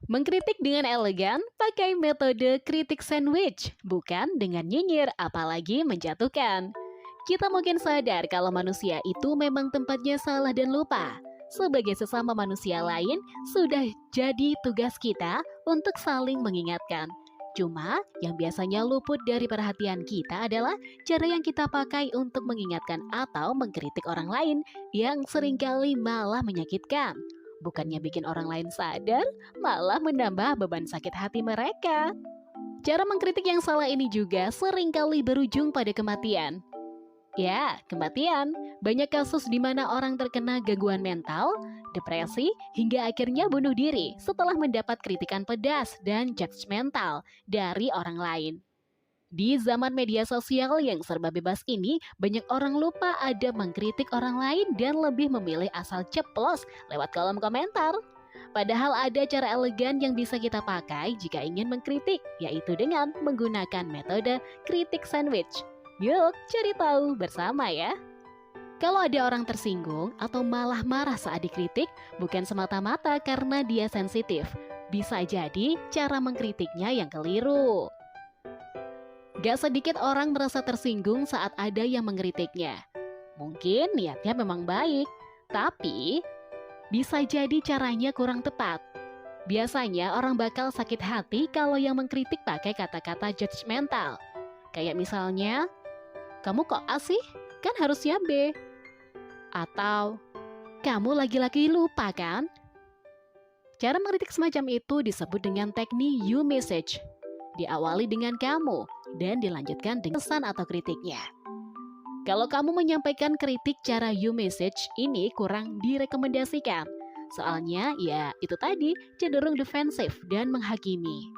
Mengkritik dengan elegan pakai metode kritik sandwich, bukan dengan nyinyir apalagi menjatuhkan. Kita mungkin sadar kalau manusia itu memang tempatnya salah dan lupa. Sebagai sesama manusia lain, sudah jadi tugas kita untuk saling mengingatkan. Cuma yang biasanya luput dari perhatian kita adalah cara yang kita pakai untuk mengingatkan atau mengkritik orang lain yang seringkali malah menyakitkan. Bukannya bikin orang lain sadar, malah menambah beban sakit hati mereka. Cara mengkritik yang salah ini juga seringkali berujung pada kematian. Ya, kematian. Banyak kasus di mana orang terkena gangguan mental, depresi, hingga akhirnya bunuh diri setelah mendapat kritikan pedas dan judgmental dari orang lain. Di zaman media sosial yang serba bebas ini, banyak orang lupa ada mengkritik orang lain dan lebih memilih asal ceplos lewat kolom komentar. Padahal ada cara elegan yang bisa kita pakai jika ingin mengkritik, yaitu dengan menggunakan metode kritik sandwich. Yuk, cari tahu bersama ya. Kalau ada orang tersinggung atau malah marah saat dikritik, bukan semata-mata karena dia sensitif. Bisa jadi cara mengkritiknya yang keliru. Gak sedikit orang merasa tersinggung saat ada yang mengkritiknya. Mungkin niatnya memang baik, tapi bisa jadi caranya kurang tepat. Biasanya orang bakal sakit hati kalau yang mengkritik pakai kata-kata judgmental. Kayak misalnya, kamu kok A sih? Kan harusnya B. Atau, kamu lagi-lagi lupa kan? Cara mengkritik semacam itu disebut dengan teknik you message. Diawali dengan kamu dan dilanjutkan dengan pesan atau kritiknya. Kalau kamu menyampaikan kritik cara you message ini kurang direkomendasikan. Soalnya ya itu tadi cenderung defensif dan menghakimi.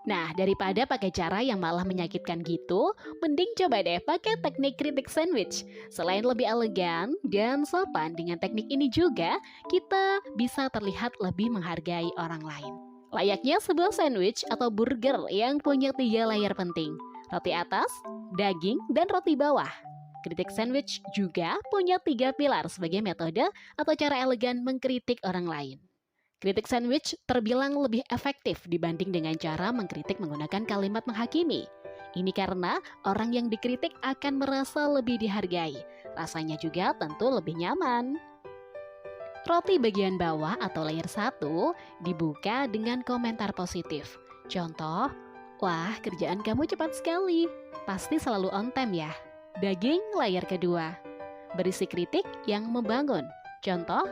Nah, daripada pakai cara yang malah menyakitkan gitu, mending coba deh pakai teknik kritik sandwich. Selain lebih elegan dan sopan dengan teknik ini juga, kita bisa terlihat lebih menghargai orang lain. Layaknya sebuah sandwich atau burger yang punya 3 layer penting. Roti atas, daging, dan roti bawah. Kritik sandwich juga punya 3 pilar sebagai metode atau cara elegan mengkritik orang lain. Kritik sandwich terbilang lebih efektif dibanding dengan cara mengkritik menggunakan kalimat menghakimi. Ini karena orang yang dikritik akan merasa lebih dihargai. Rasanya juga tentu lebih nyaman. Roti bagian bawah atau layer 1 dibuka dengan komentar positif. Contoh, wah kerjaan kamu cepat sekali, pasti selalu on time ya. Daging layer kedua, berisi kritik yang membangun. Contoh,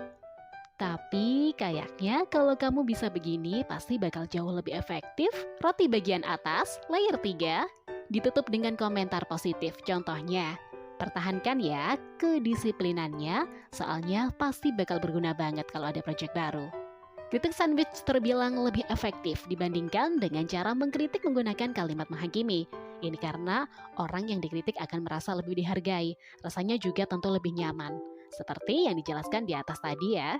tapi kayaknya kalau kamu bisa begini pasti bakal jauh lebih efektif. Roti bagian atas, layer 3, ditutup dengan komentar positif. Contohnya, pertahankan ya kedisiplinannya, soalnya pasti bakal berguna banget kalau ada proyek baru. Kritik sandwich terbilang lebih efektif dibandingkan dengan cara mengkritik menggunakan kalimat menghakimi. Ini karena orang yang dikritik akan merasa lebih dihargai, rasanya juga tentu lebih nyaman. Seperti yang dijelaskan di atas tadi ya.